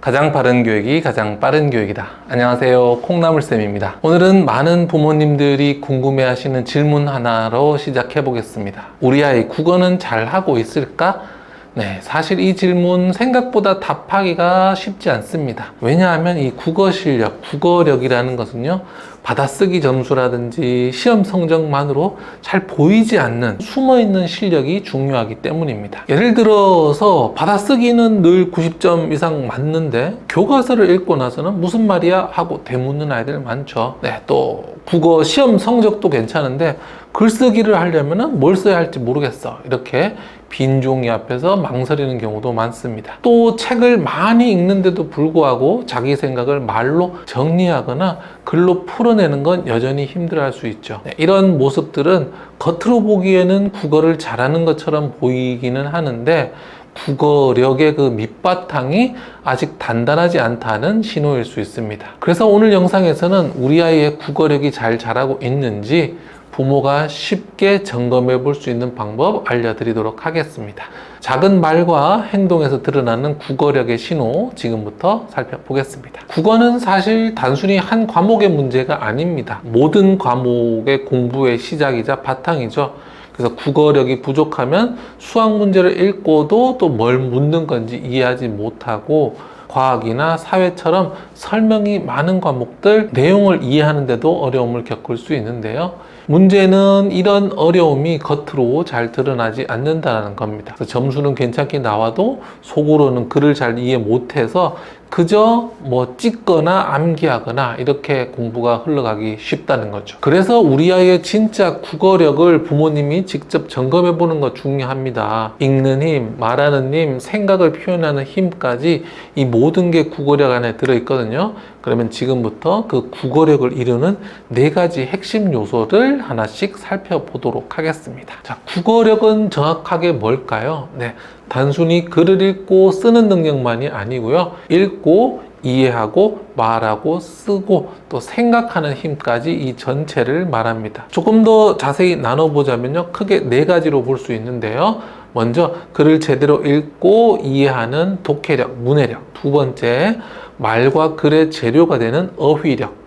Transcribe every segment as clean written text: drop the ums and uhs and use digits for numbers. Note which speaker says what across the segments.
Speaker 1: 가장 바른 교육이 가장 빠른 교육이다. 안녕하세요, 콩나물쌤입니다. 오늘은 많은 부모님들이 궁금해하시는 질문 하나로 시작해 보겠습니다. 우리 아이 국어는 잘하고 있을까? 네, 사실 이 질문 생각보다 답하기가 쉽지 않습니다. 왜냐하면 이 국어 실력, 국어력이라는 것은요, 받아쓰기 점수라든지 시험 성적만으로 잘 보이지 않는 숨어있는 실력이 중요하기 때문입니다. 예를 들어서 받아쓰기는 늘 90점 이상 맞는데 교과서를 읽고 나서는 무슨 말이야? 하고 되묻는 아이들 많죠. 네, 또 국어 시험 성적도 괜찮은데 글쓰기를 하려면 뭘 써야 할지 모르겠어. 이렇게 빈 종이 앞에서 망설이는 경우도 많습니다. 또 책을 많이 읽는데도 불구하고 자기 생각을 말로 정리하거나 글로 풀어내는 건 여전히 힘들어할 수 있죠. 네, 이런 모습들은 겉으로 보기에는 국어를 잘하는 것처럼 보이기는 하는데 국어력의 그 밑바탕이 아직 단단하지 않다는 신호일 수 있습니다. 그래서 오늘 영상에서는 우리 아이의 국어력이 잘 자라고 있는지 부모가 쉽게 점검해 볼 수 있는 방법 알려드리도록 하겠습니다. 작은 말과 행동에서 드러나는 국어력의 신호, 지금부터 살펴보겠습니다. 국어는 사실 단순히 한 과목의 문제가 아닙니다. 모든 과목의 공부의 시작이자 바탕이죠. 그래서 국어력이 부족하면 수학 문제를 읽고도 또 뭘 묻는 건지 이해하지 못하고 과학이나 사회처럼 설명이 많은 과목들 내용을 이해하는데도 어려움을 겪을 수 있는데요. 문제는 이런 어려움이 겉으로 잘 드러나지 않는다는 겁니다. 그래서 점수는 괜찮게 나와도 속으로는 글을 잘 이해 못해서 그저 찍거나 암기하거나 이렇게 공부가 흘러가기 쉽다는 거죠. 그래서 우리 아이의 진짜 국어력을 부모님이 직접 점검해 보는 것 중요합니다. 읽는 힘, 말하는 힘, 생각을 표현하는 힘까지 이 모든 게 국어력 안에 들어있거든요. 그러면 지금부터 그 국어력을 이루는 4가지 핵심 요소를 하나씩 살펴보도록 하겠습니다. 자, 국어력은 정확하게 뭘까요? 네, 단순히 글을 읽고 쓰는 능력만이 아니고요. 읽고 이해하고 말하고 쓰고 또 생각하는 힘까지 이 전체를 말합니다. 조금 더 자세히 나눠보자면요, 크게 4가지로 볼 수 있는데요. 먼저 글을 제대로 읽고 이해하는 독해력, 문해력. 두 번째, 말과 글의 재료가 되는 어휘력.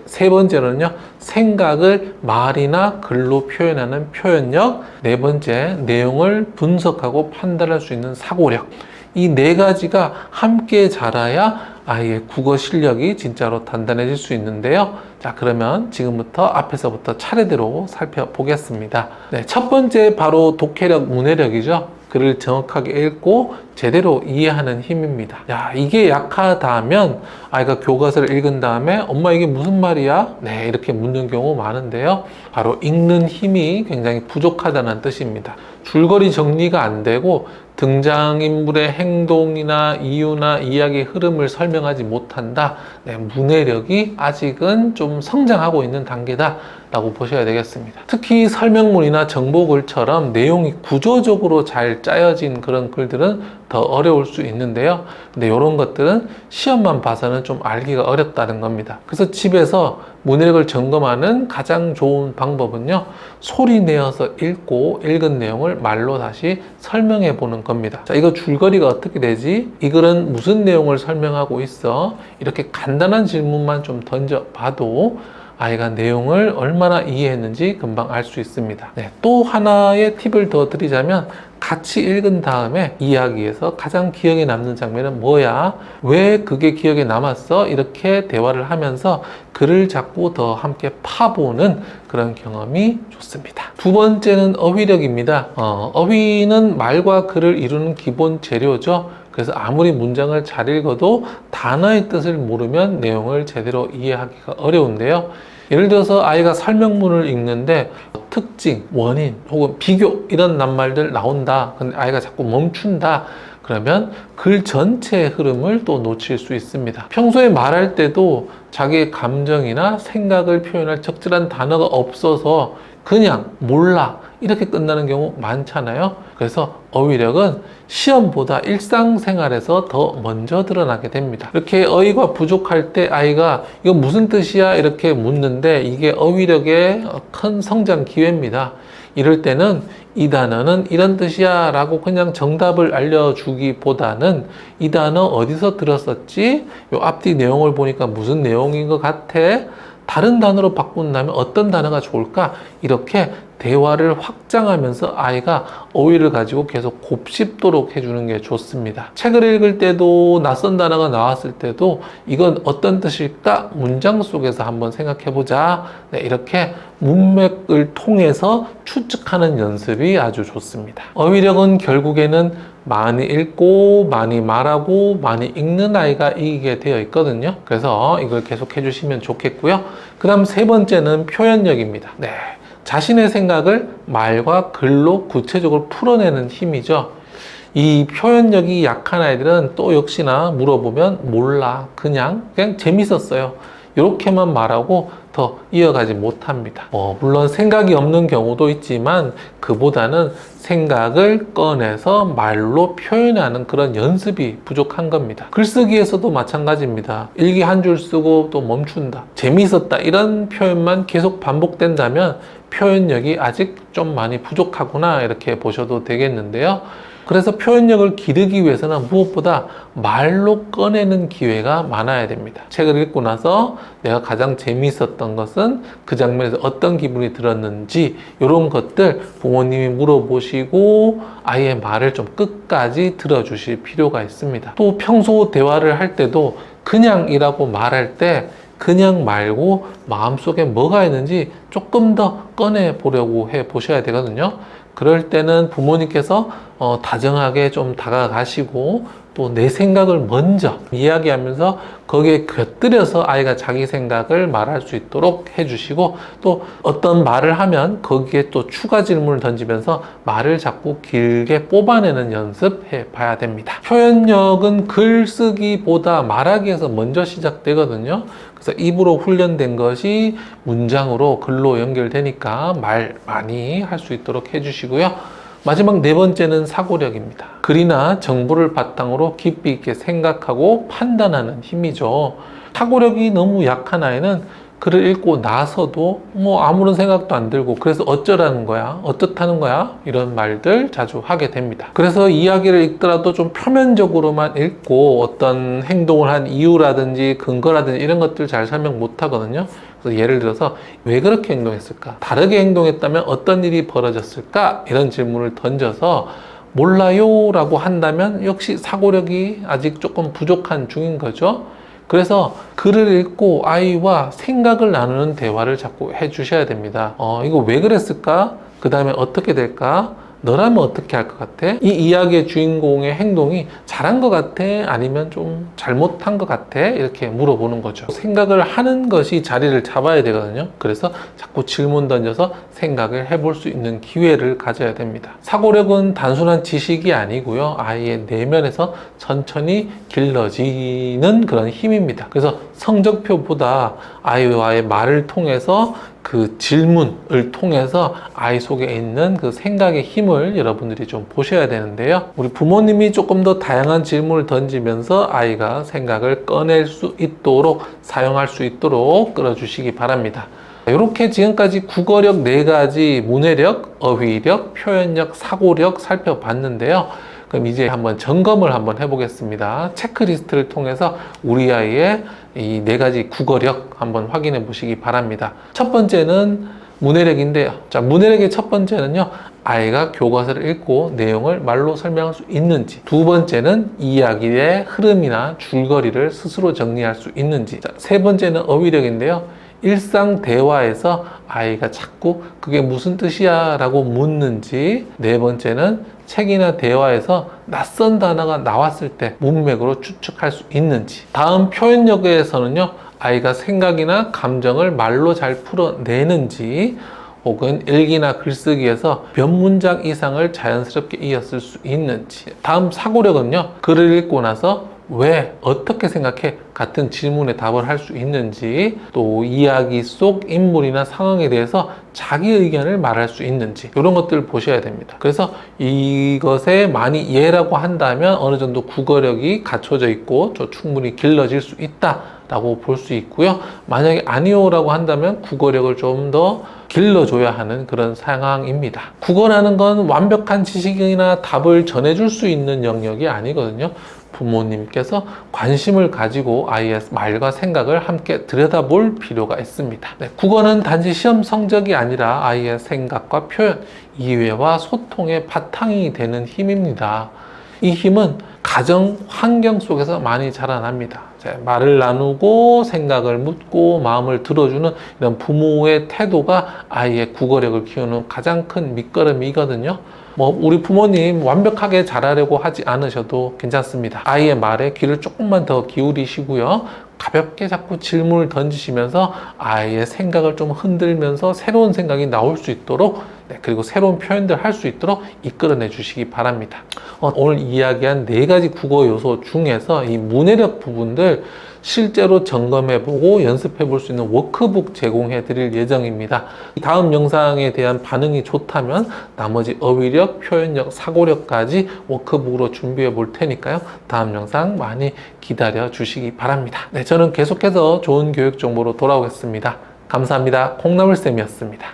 Speaker 1: 세 번째로는요, 생각을 말이나 글로 표현하는 표현력. 네 번째, 내용을 분석하고 판단할 수 있는 사고력. 이 4가지가 함께 자라야 아이의 국어 실력이 진짜로 단단해질 수 있는데요. 자, 그러면 지금부터 앞에서부터 차례대로 살펴보겠습니다. 네, 첫 번째 바로 독해력, 문해력이죠. 글을 정확하게 읽고 제대로 이해하는 힘입니다. 야, 이게 약하다면 아이가 교과서를 읽은 다음에 엄마 이게 무슨 말이야? 네, 이렇게 묻는 경우 많은데요. 바로 읽는 힘이 굉장히 부족하다는 뜻입니다. 줄거리 정리가 안 되고 등장인물의 행동이나 이유나 이야기 흐름을 설명하지 못한다. 네, 문해력이 아직은 좀 성장하고 있는 단계다 라고 보셔야 되겠습니다. 특히 설명문이나 정보글처럼 내용이 구조적으로 잘 짜여진 그런 글들은 더 어려울 수 있는데요. 근데 이런 것들은 시험만 봐서는 좀 알기가 어렵다는 겁니다. 그래서 집에서 문해력을 점검하는 가장 좋은 방법은요, 소리 내어서 읽고 읽은 내용을 말로 다시 설명해 보는 겁니다. 자, 이거 줄거리가 어떻게 되지? 이 글은 무슨 내용을 설명하고 있어? 이렇게 간단한 질문만 좀 던져봐도 아이가 내용을 얼마나 이해했는지 금방 알 수 있습니다. 네, 또 하나의 팁을 더 드리자면 같이 읽은 다음에 이야기에서 가장 기억에 남는 장면은 뭐야? 왜 그게 기억에 남았어? 이렇게 대화를 하면서 글을 자꾸 더 함께 파보는 그런 경험이 좋습니다. 두 번째는 어휘력입니다. 어휘는 말과 글을 이루는 기본 재료죠. 그래서 아무리 문장을 잘 읽어도 단어의 뜻을 모르면 내용을 제대로 이해하기가 어려운데요. 예를 들어서 아이가 설명문을 읽는데 특징, 원인 혹은 비교 이런 낱말들 나온다. 근데 아이가 자꾸 멈춘다. 그러면 글 전체의 흐름을 또 놓칠 수 있습니다. 평소에 말할 때도 자기의 감정이나 생각을 표현할 적절한 단어가 없어서 그냥 몰라 이렇게 끝나는 경우 많잖아요. 그래서 어휘력은 시험보다 일상생활에서 더 먼저 드러나게 됩니다. 이렇게 어휘가 부족할 때 아이가 이거 무슨 뜻이야? 이렇게 묻는데 이게 어휘력의 큰 성장 기회입니다. 이럴 때는 이 단어는 이런 뜻이야 라고 그냥 정답을 알려주기보다는 이 단어 어디서 들었었지? 요 앞뒤 내용을 보니까 무슨 내용인 것 같아? 다른 단어로 바꾼다면 어떤 단어가 좋을까? 이렇게 대화를 확장하면서 아이가 어휘를 가지고 계속 곱씹도록 해주는 게 좋습니다. 책을 읽을 때도 낯선 단어가 나왔을 때도 이건 어떤 뜻일까? 문장 속에서 한번 생각해보자. 네, 이렇게 문맥을 통해서 추측하는 연습이 아주 좋습니다. 어휘력은 결국에는 많이 읽고 많이 말하고 많이 읽는 아이가 이기게 되어 있거든요. 그래서 이걸 계속 해주시면 좋겠고요. 그 다음 세 번째는 표현력입니다. 네, 자신의 생각을 말과 글로 구체적으로 풀어내는 힘이죠. 이 표현력이 약한 아이들은 또 역시나 물어보면 몰라, 그냥 재밌었어요, 이렇게만 말하고 더 이어가지 못합니다. 물론 생각이 없는 경우도 있지만 그보다는 생각을 꺼내서 말로 표현하는 그런 연습이 부족한 겁니다. 글쓰기에서도 마찬가지입니다. 일기 한 줄 쓰고 또 멈춘다, 재미있었다, 이런 표현만 계속 반복된다면 표현력이 아직 좀 많이 부족하구나, 이렇게 보셔도 되겠는데요. 그래서 표현력을 기르기 위해서는 무엇보다 말로 꺼내는 기회가 많아야 됩니다. 책을 읽고 나서 내가 가장 재미있었던 것은 그 장면에서 어떤 기분이 들었는지, 이런 것들 부모님이 물어보시고 아이의 말을 좀 끝까지 들어주실 필요가 있습니다. 또 평소 대화를 할 때도 그냥이라고 말할 때 그냥 말고 마음속에 뭐가 있는지 조금 더 꺼내 보려고 해 보셔야 되거든요. 그럴 때는 부모님께서 다정하게 좀 다가가시고 또 내 생각을 먼저 이야기하면서 거기에 곁들여서 아이가 자기 생각을 말할 수 있도록 해주시고, 또 어떤 말을 하면 거기에 또 추가 질문을 던지면서 말을 자꾸 길게 뽑아내는 연습해 봐야 됩니다. 표현력은 글쓰기보다 말하기에서 먼저 시작되거든요. 그래서 입으로 훈련된 것이 문장으로 글로 연결되니까 말 많이 할 수 있도록 해주시고요. 마지막 네 번째는 사고력입니다. 글이나 정보를 바탕으로 깊이 있게 생각하고 판단하는 힘이죠. 사고력이 너무 약한 아이는 글을 읽고 나서도 아무런 생각도 안 들고, 그래서 어쩌라는 거야, 어떻다는 거야, 이런 말들 자주 하게 됩니다. 그래서 이야기를 읽더라도 좀 표면적으로만 읽고 어떤 행동을 한 이유라든지 근거라든지 이런 것들 잘 설명 못 하거든요. 그래서 예를 들어서 왜 그렇게 행동했을까? 다르게 행동했다면 어떤 일이 벌어졌을까? 이런 질문을 던져서 몰라요 라고 한다면 역시 사고력이 아직 조금 부족한 중인 거죠. 그래서 글을 읽고 아이와 생각을 나누는 대화를 자꾸 해주셔야 됩니다. 이거 왜 그랬을까? 그 다음에 어떻게 될까? 너라면 어떻게 할 것 같아? 이 이야기의 주인공의 행동이 잘한 것 같아? 아니면 좀 잘못한 것 같아? 이렇게 물어보는 거죠. 생각을 하는 것이 자리를 잡아야 되거든요. 그래서 자꾸 질문 던져서 생각을 해볼 수 있는 기회를 가져야 됩니다. 사고력은 단순한 지식이 아니고요, 아이의 내면에서 천천히 길러지는 그런 힘입니다. 그래서 성적표보다 아이와의 말을 통해서 그 질문을 통해서 아이 속에 있는 그 생각의 힘을 여러분들이 좀 보셔야 되는데요. 우리 부모님이 조금 더 다양한 질문을 던지면서 아이가 생각을 꺼낼 수 있도록, 사용할 수 있도록 끌어주시기 바랍니다. 이렇게 지금까지 국어력 4가지, 문해력, 어휘력, 표현력, 사고력 살펴봤는데요. 그럼 이제 한번 점검을 한번 해보겠습니다. 체크리스트를 통해서 우리 아이의 이 4가지 국어력 한번 확인해 보시기 바랍니다. 첫 번째는 문해력인데요. 자, 문해력의 첫 번째는요, 아이가 교과서를 읽고 내용을 말로 설명할 수 있는지. 두 번째는 이야기의 흐름이나 줄거리를 스스로 정리할 수 있는지. 자, 세 번째는 어휘력인데요. 일상 대화에서 아이가 자꾸 그게 무슨 뜻이야 라고 묻는지. 네 번째는 책이나 대화에서 낯선 단어가 나왔을 때 문맥으로 추측할 수 있는지. 다음 표현력에서는요, 아이가 생각이나 감정을 말로 잘 풀어내는지, 혹은 일기나 글쓰기에서 몇 문장 이상을 자연스럽게 이었을 수 있는지. 다음 사고력은요, 글을 읽고 나서 왜, 어떻게 생각해? 같은 질문에 답을 할 수 있는지, 또 이야기 속 인물이나 상황에 대해서 자기 의견을 말할 수 있는지, 이런 것들을 보셔야 됩니다. 그래서 이것에 많이 예라고 한다면 어느 정도 국어력이 갖춰져 있고 저 충분히 길러질 수 있다 라고 볼 수 있고요. 만약에 아니오라고 한다면 국어력을 좀 더 길러줘야 하는 그런 상황입니다. 국어라는 건 완벽한 지식이나 답을 전해줄 수 있는 영역이 아니거든요. 부모님께서 관심을 가지고 아이의 말과 생각을 함께 들여다볼 필요가 있습니다. 네, 국어는 단지 시험 성적이 아니라 아이의 생각과 표현, 이해와 소통의 바탕이 되는 힘입니다. 이 힘은 가정 환경 속에서 많이 자라납니다. 말을 나누고 생각을 묻고 마음을 들어주는 이런 부모의 태도가 아이의 국어력을 키우는 가장 큰 밑거름이거든요. 우리 부모님 완벽하게 잘하려고 하지 않으셔도 괜찮습니다. 아이의 말에 귀를 조금만 더 기울이시고요. 가볍게 자꾸 질문을 던지시면서 아이의 생각을 좀 흔들면서 새로운 생각이 나올 수 있도록, 그리고 새로운 표현들 할 수 있도록 이끌어내 주시기 바랍니다. 오늘 이야기한 4가지 국어 요소 중에서 이 문해력 부분들 실제로 점검해보고 연습해볼 수 있는 워크북 제공해 드릴 예정입니다. 다음 영상에 대한 반응이 좋다면 나머지 어휘력, 표현력, 사고력까지 워크북으로 준비해 볼 테니까요. 다음 영상 많이 기다려 주시기 바랍니다. 네, 저는 계속해서 좋은 교육 정보로 돌아오겠습니다. 감사합니다. 콩나물쌤이었습니다.